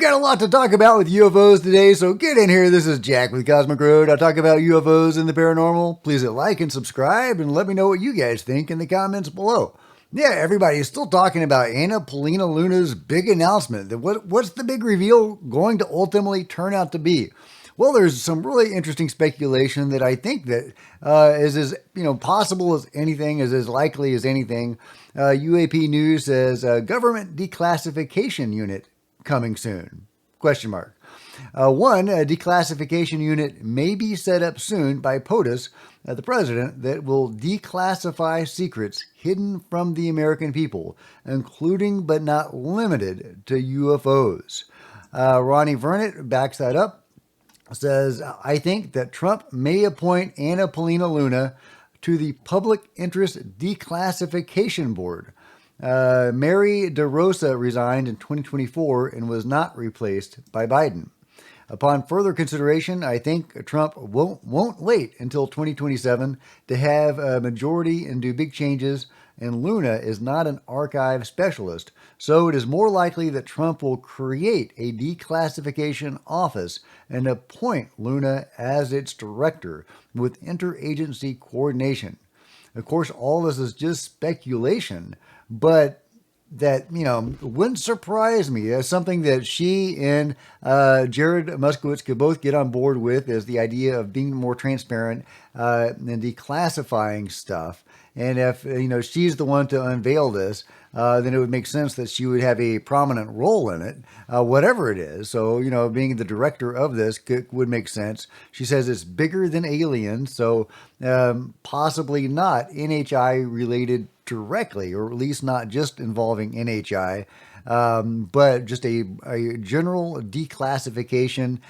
got a lot to talk about with UFOs today, so get in here. This is Jack with Cosmic Road. I'll talk about UFOs and the paranormal. Please hit like and subscribe and let me know what you guys think in the comments below. Yeah, everybody is still talking about Anna Paulina Luna's big announcement. What's the big reveal going to ultimately turn out to be? Well, there's some really interesting speculation that I think that is as possible as anything, is as likely as anything. UAP News says government declassification unit coming soon? Question mark. One, a declassification unit may be set up soon by POTUS, the president, that will declassify secrets hidden from the American people, including but not limited to UFOs. Ronnie Vernet backs that up. Says, I think that Trump may appoint Anna Paulina Luna to the Public Interest Declassification Board. Mary DeRosa resigned in 2024 and was not replaced by Biden. Upon further consideration, I think Trump won't wait until 2027 to have a majority and do big changes, and Luna is not an archive specialist, so it is more likely that Trump will create a declassification office and appoint Luna as its director with interagency coordination. Of course, all this is just speculation, but that, wouldn't surprise me. As something that she and Jared Moskowitz could both get on board with, is the idea of being more transparent and declassifying stuff. And if, she's the one to unveil this, then it would make sense that she would have a prominent role in it, whatever it is. So, being the director of this would make sense. She says it's bigger than aliens, so possibly not NHI related directly, or at least not just involving NHI, but just a general declassification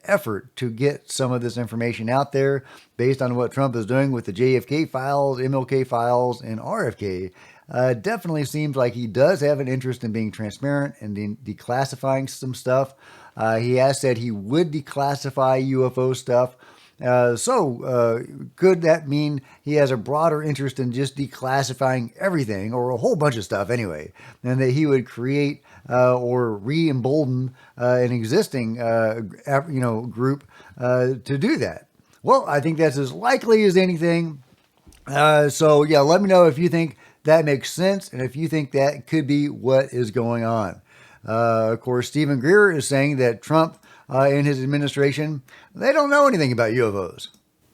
effort to get some of this information out there based on what Trump is doing with the JFK files, MLK files, and RFK. Definitely seems like he does have an interest in being transparent and in declassifying some stuff. He has said he would declassify UFO stuff. So could that mean he has a broader interest in just declassifying everything, or a whole bunch of stuff anyway, and that he would create or re-embolden an existing group to do that? Well, I think that's as likely as anything. So yeah, let me know if you think that makes sense and if you think that could be what is going on. Of course, Stephen Greer is saying that Trump and his administration, they don't know anything about UFOs.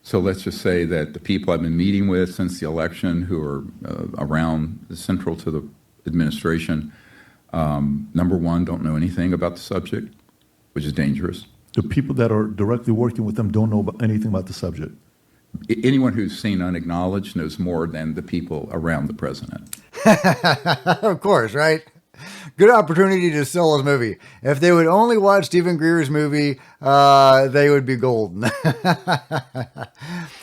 So let's just say that the people I've been meeting with since the election, who are around central to the administration, number one, don't know anything about the subject, which is dangerous. The people that are directly working with them don't know anything about the subject. Anyone who's seen unacknowledged knows more than the people around the president. Of course, right? Good opportunity to sell his movie. If they would only watch Stephen Greer's movie, they would be golden.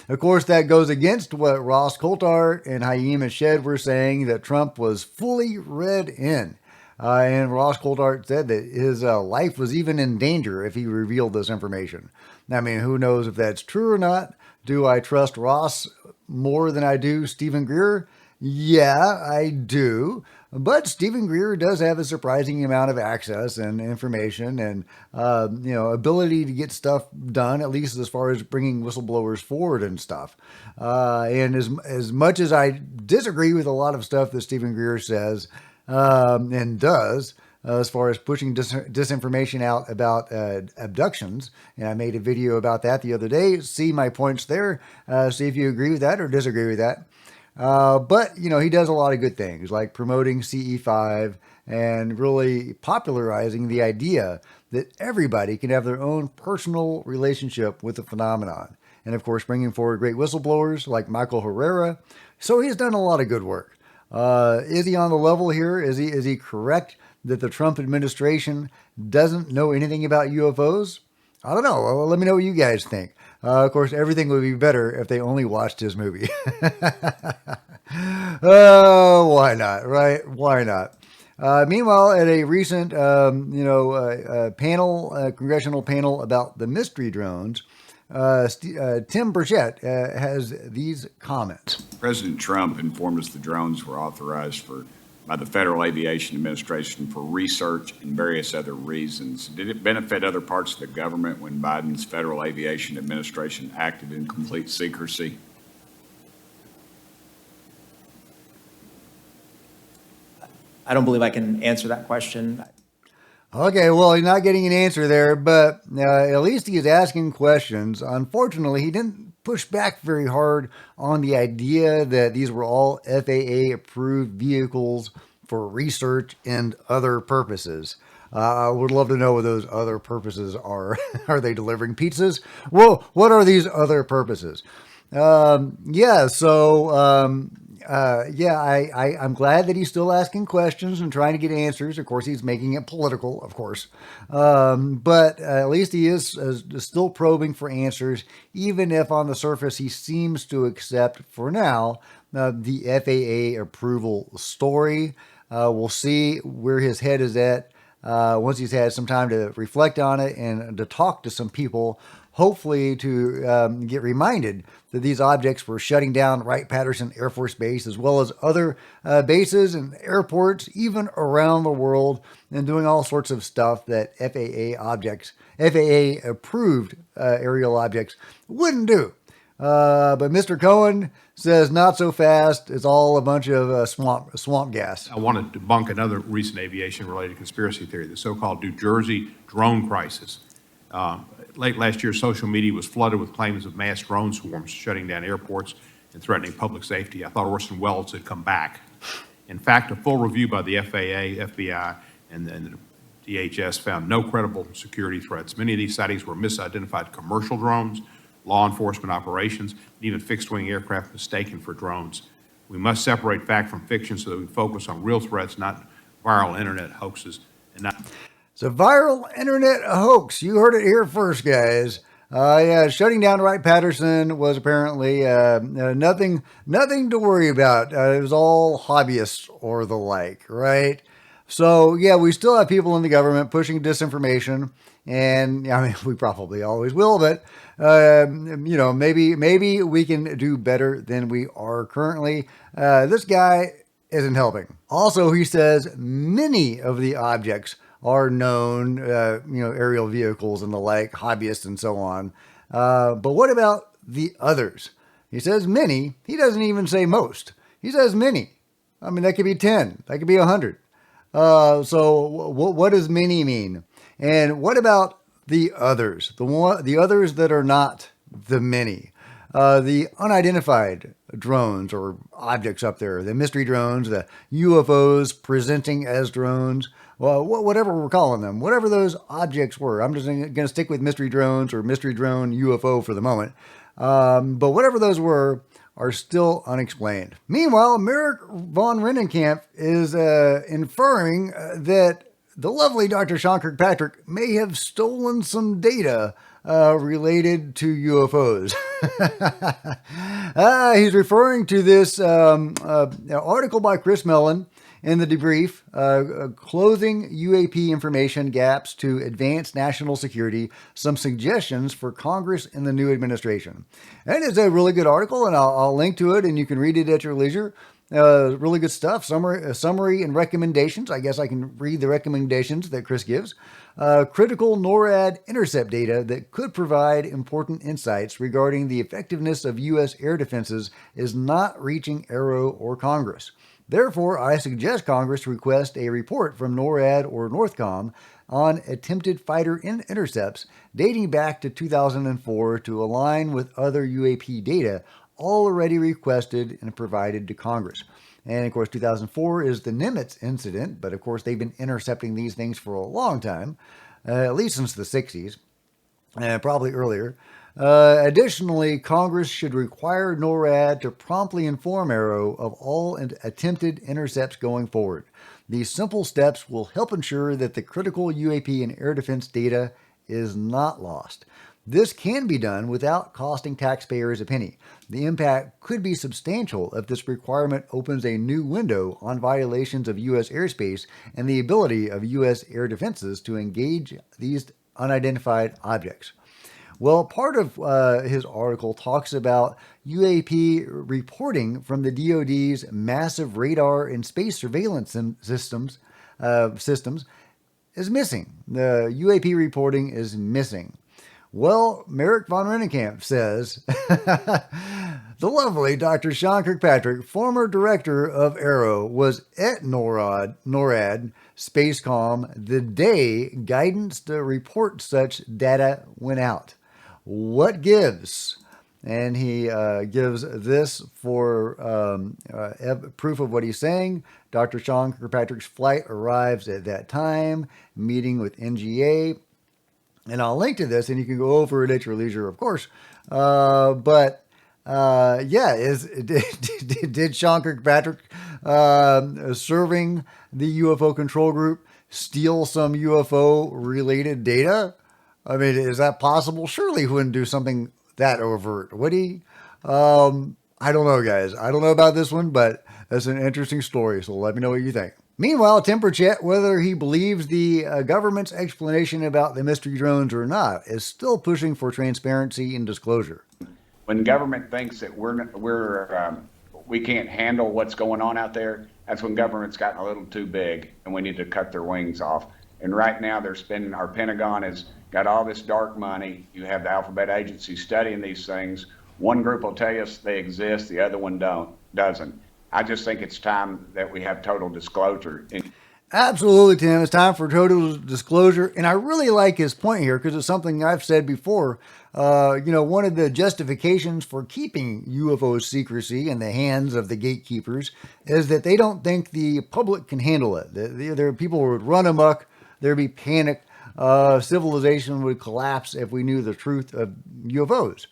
Of course, that goes against what Ross Coulthart and Haim Eshed were saying, that Trump was fully read in. And Ross Coulthart said that his life was even in danger if he revealed this information. I mean, who knows if that's true or not? Do I trust Ross more than I do Stephen Greer? Yeah, I do. But Stephen Greer does have a surprising amount of access and information and, ability to get stuff done, at least as far as bringing whistleblowers forward and stuff. And as much as I disagree with a lot of stuff that Stephen Greer says and does, as far as pushing disinformation out about abductions, and I made a video about that the other day. See my points there. See if you agree with that or disagree with that. But, he does a lot of good things, like promoting CE5 and really popularizing the idea that everybody can have their own personal relationship with the phenomenon. And, of course, bringing forward great whistleblowers like Michael Herrera. So he's done a lot of good work. Is he on the level here? Is he correct that the Trump administration doesn't know anything about UFOs? I don't know. Well, let me know what you guys think. Of course, everything would be better if they only watched his movie. Oh, why not, right? Why not? Meanwhile, at a recent, congressional panel about the mystery drones, Tim Burchett has these comments. President Trump informed us the drones were authorized for by the Federal Aviation Administration for research and various other reasons. Did it benefit other parts of the government when Biden's Federal Aviation Administration acted in complete secrecy? I don't believe I can answer that question. Okay, well, he's not getting an answer there, but at least he is asking questions. Unfortunately, he didn't push back very hard on the idea that these were all FAA-approved vehicles for research and other purposes. I would love to know what those other purposes are. Are they delivering pizzas? Well, what are these other purposes? I'm glad that he's still asking questions and trying to get answers. Of course, he's making it political, of course. But at least he is still probing for answers, even if on the surface he seems to accept, for now, the FAA approval story. We'll see where his head is at once he's had some time to reflect on it and to talk to some people, hopefully to get reminded that these objects were shutting down Wright-Patterson Air Force Base, as well as other bases and airports, even around the world, and doing all sorts of stuff that FAA-approved aerial objects wouldn't do. But Mr. Cohen says not so fast. It's all a bunch of swamp gas. I want to debunk another recent aviation-related conspiracy theory, the so-called New Jersey drone crisis. Late last year, social media was flooded with claims of mass drone swarms shutting down airports and threatening public safety. I thought Orson Welles had come back. In fact, a full review by the FAA, FBI, and the DHS found no credible security threats. Many of these sightings were misidentified commercial drones, law enforcement operations, and even fixed-wing aircraft mistaken for drones. We must separate fact from fiction so that we focus on real threats, not viral internet hoaxes, and not... It's a viral internet hoax. You heard it here first, guys. Shutting down Wright-Patterson was apparently nothing to worry about. It was all hobbyists or the like, right? So, yeah, we still have people in the government pushing disinformation, and I mean, we probably always will, but maybe we can do better than we are currently. This guy isn't helping. Also, he says many of the objects are known, aerial vehicles and the like, hobbyists and so on. But what about the others? He says many. He doesn't even say most. He says many. I mean, that could be 10. That could be 100. So what does many mean? And what about the others? The others that are not the many. The unidentified drones or objects up there, the mystery drones, the UFOs presenting as drones, well, whatever we're calling them, whatever those objects were. I'm just going to stick with mystery drones or mystery drone UFO for the moment. But whatever those were are still unexplained. Meanwhile, Merrick von Rennenkamp is inferring that the lovely Dr. Sean Kirkpatrick may have stolen some data related to UFOs. He's referring to this article by Chris Mellon in the debrief, Closing UAP Information Gaps to Advance National Security, Some Suggestions for Congress in the New Administration. And it's a really good article, and I'll link to it, and you can read it at your leisure. Really good stuff. Summary and recommendations. I guess I can read the recommendations that Chris gives. Critical NORAD intercept data that could provide important insights regarding the effectiveness of U.S. air defenses is not reaching Aero or Congress. Therefore, I suggest Congress request a report from NORAD or NORTHCOM on attempted fighter intercepts dating back to 2004 to align with other UAP data already requested and provided to Congress. And of course, 2004 is the Nimitz incident, but of course, they've been intercepting these things for a long time, at least since the 60s, probably earlier. Additionally, Congress should require NORAD to promptly inform Aero of all attempted intercepts going forward. These simple steps will help ensure that the critical UAP and air defense data is not lost. This can be done without costing taxpayers a penny. The impact could be substantial if this requirement opens a new window on violations of U.S. airspace and the ability of U.S. air defenses to engage these unidentified objects. Well, part of his article talks about UAP reporting from the DoD's massive radar and space surveillance systems is missing. The UAP reporting is missing. Well, Merrick von Rennenkamp says the lovely Dr. Sean Kirkpatrick, former director of Aero, was at NORAD Spacecom the day guidance to report such data went out. What gives? And he gives this for proof of what he's saying. Dr. Sean Kirkpatrick's flight arrives at that time, meeting with NGA. And I'll link to this, and you can go over it at your leisure, of course. Did Sean Kirkpatrick, serving the UFO control group, steal some UFO-related data? I mean, is that possible? Surely he wouldn't do something that overt, would he? I don't know, guys. I don't know about this one, but that's an interesting story, so let me know what you think. Meanwhile, Tim Burchett, whether he believes the government's explanation about the mystery drones or not, is still pushing for transparency and disclosure. When government thinks that we can't handle what's going on out there, that's when government's gotten a little too big and we need to cut their wings off. And right now they're spending, our Pentagon has got all this dark money. You have the alphabet agency studying these things. One group will tell us they exist, the other one doesn't. I just think it's time that we have total disclosure. Absolutely, Tim. It's time for total disclosure. And I really like his point here because it's something I've said before. One of the justifications for keeping UFO secrecy in the hands of the gatekeepers is that they don't think the public can handle it. There people would run amok. There'd be panic. Civilization would collapse if we knew the truth of UFOs.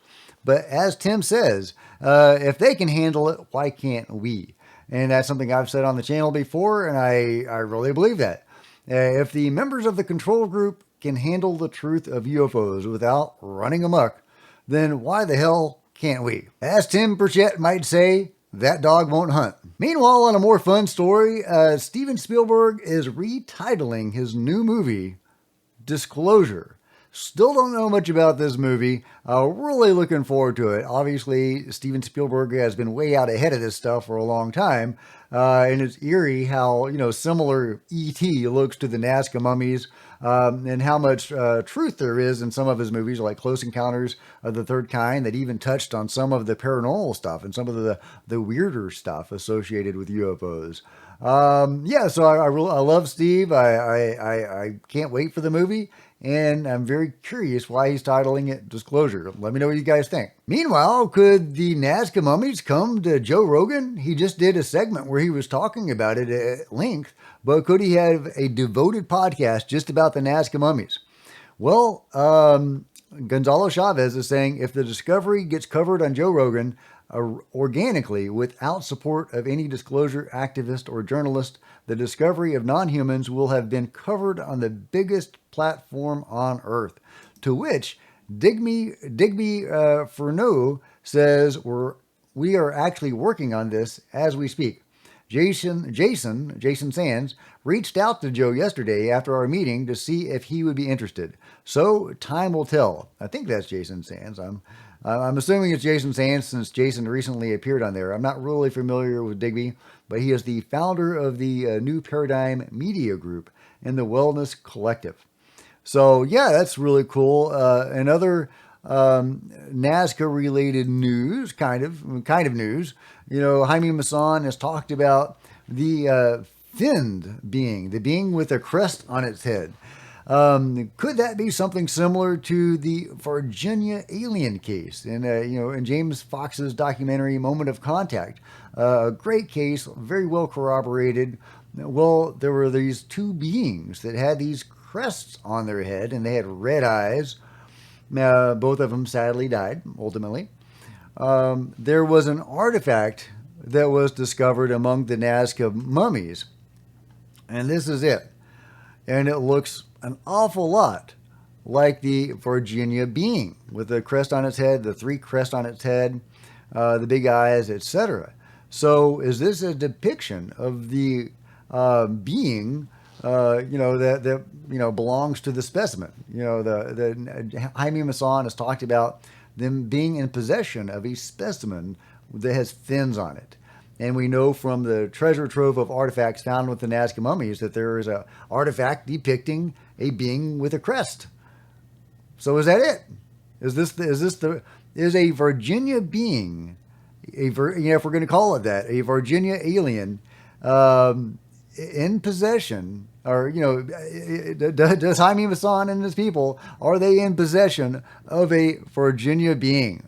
But as Tim says, if they can handle it, why can't we? And that's something I've said on the channel before, and I really believe that. If the members of the control group can handle the truth of UFOs without running amok, then why the hell can't we? As Tim Burchett might say, that dog won't hunt. Meanwhile, on a more fun story, Steven Spielberg is retitling his new movie, Disclosure. Still don't know much about this movie. Really looking forward to it. Obviously, Steven Spielberg has been way out ahead of this stuff for a long time. And it's eerie how, similar E.T. looks to the Nazca mummies, and how much truth there is in some of his movies, like Close Encounters of the Third Kind, that even touched on some of the paranormal stuff and some of the weirder stuff associated with UFOs. So I love Steve. I can't wait for the movie. And I'm very curious why he's titling it Disclosure. Let me know what you guys think. Meanwhile, could the Nazca mummies come to Joe Rogan? He just did a segment where he was talking about it at length, but could he have a devoted podcast just about the Nazca mummies? Well, Gonzalo Chavez is saying if the discovery gets covered on Joe Rogan organically without support of any disclosure activist or journalist, the discovery of non-humans will have been covered on the biggest platform on Earth. To which Digby Furneaux says we are actually working on this as we speak. Jason Sands reached out to Joe yesterday after our meeting to see if he would be interested. So time will tell. I think that's Jason Sands. I'm assuming it's Jason Sands since Jason recently appeared on there. I'm not really familiar with Digby, but he is the founder of the New Paradigm Media Group and the Wellness Collective. So yeah, that's really cool. Another Nazca-related news, kind of news. Jaime Maussan has talked about the finned being, the being with a crest on its head. Could that be something similar to the Virginia alien case in James Fox's documentary Moment of Contact? A great case, very well corroborated. Well, there were these two beings that had these crests on their head, and they had red eyes. Both of them sadly died, ultimately. There was an artifact that was discovered among the Nazca mummies, and this is it. And it looks an awful lot like the Virginia being with the crest on its head, the three crests on its head, the big eyes, etc. So is this a depiction of the being that belongs to the specimen. The Jaime Maussan has talked about them being in possession of a specimen that has fins on it. And we know from the treasure trove of artifacts found with the Nazca mummies that there is an artifact depicting a being with a crest. So is that it? Is a Virginia being, if we're going to call it that, a Virginia alien, in possession, or does Jaime Maussan and his people, are they in possession of a Virginia being?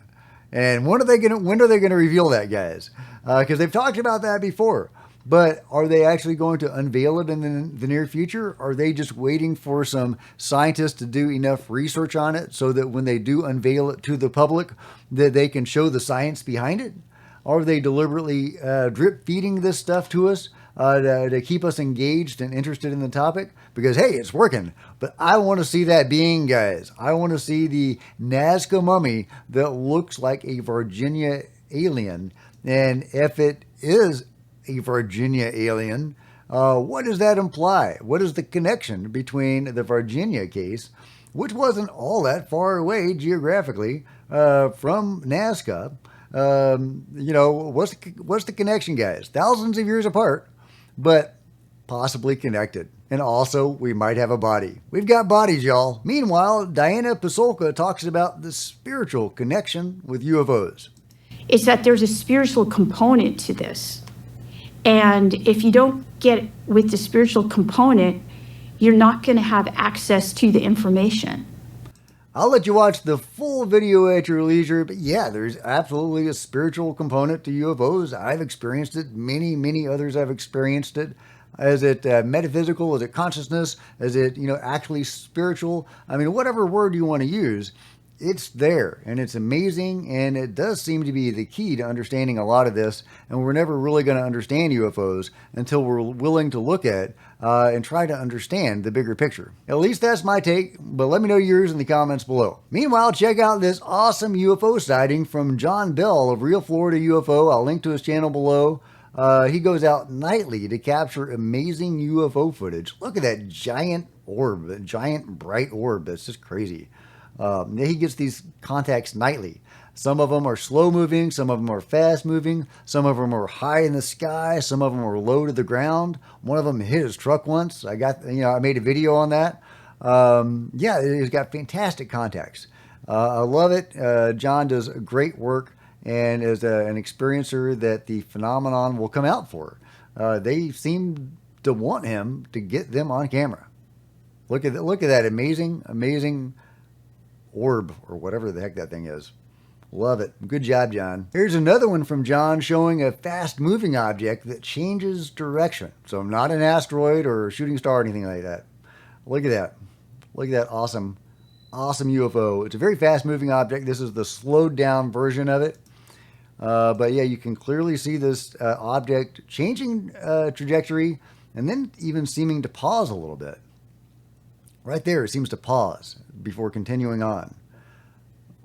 And when are they going to reveal that, guys? Because they've talked about that before. But are they actually going to unveil it in the near future? Are they just waiting for some scientists to do enough research on it so that when they do unveil it to the public, that they can show the science behind it? Are they deliberately drip feeding this stuff to us to keep us engaged and interested in the topic? Because, hey, it's working. But I want to see that being, guys. I want to see the Nazca mummy that looks like a Virginia alien. And if it is a Virginia alien, what does that imply? What is the connection between the Virginia case, which wasn't all that far away geographically from Nazca? What's the connection, guys? Thousands of years apart, but possibly connected. And also, we might have a body. We've got bodies, y'all. Meanwhile, Diana Pasolka talks about the spiritual connection with UFOs. It's that there's a spiritual component to this. And if you don't get with the spiritual component, you're not going to have access to the information. I'll let you watch the full video at your leisure, but yeah, there's absolutely a spiritual component to UFOs. I've experienced it. Many, many others have experienced it. Is it metaphysical? Is it consciousness? Is it, actually spiritual? I mean, whatever word you want to use, it's there, and it's amazing, and it does seem to be the key to understanding a lot of this, and we're never really going to understand UFOs until we're willing to look at and try to understand the bigger picture. At least that's my take, but let me know yours in the comments below. Meanwhile, check out this awesome UFO sighting from John Bell of Real Florida UFO. I'll link to his channel below. He goes out nightly to capture amazing UFO footage. Look at that giant orb, that giant bright orb. That's just crazy. He gets these contacts nightly. Some of them are slow moving, some of them are fast moving, some of them are high in the sky, some of them are low to the ground. One of them hit his truck once. I made a video on that. He's got fantastic contacts. I love it. John does great work and is an experiencer that the phenomenon will come out for. They seem to want him to get them on camera. Look at that amazing orb, or whatever the heck that thing is. Love it. Good job, John. Here's another one from John showing a fast-moving object that changes direction. So not an asteroid or a shooting star or anything like that. Look at that. Look at that awesome UFO. It's a very fast-moving object. This is the slowed-down version of it. But yeah, you can clearly see this object changing trajectory and then even seeming to pause a little bit. Right there, it seems to pause before continuing on.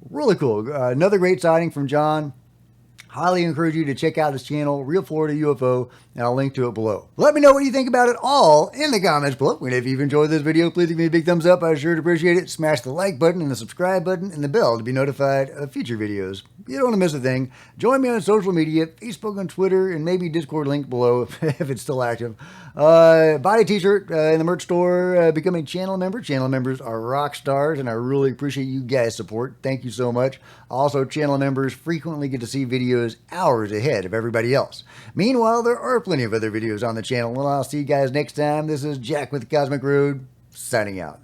Really cool. Another great sighting from John. Highly encourage you to check out his channel, Real Florida UFO, and I'll link to it below. Let me know what you think about it all in the comments below. And if you've enjoyed this video, please give me a big thumbs up. I'd sure appreciate it. Smash the like button and the subscribe button and the bell to be notified of future videos. You don't want to miss a thing. Join me on social media, Facebook and Twitter, and maybe Discord link below if it's still active. Buy a t-shirt in the merch store. Become a channel member. Channel members are rock stars, and I really appreciate you guys' support. Thank you so much. Also, channel members frequently get to see videos hours ahead of everybody else. Meanwhile, there are plenty of other videos on the channel, and I'll see you guys next time. This is Jack with Cosmic Road, signing out.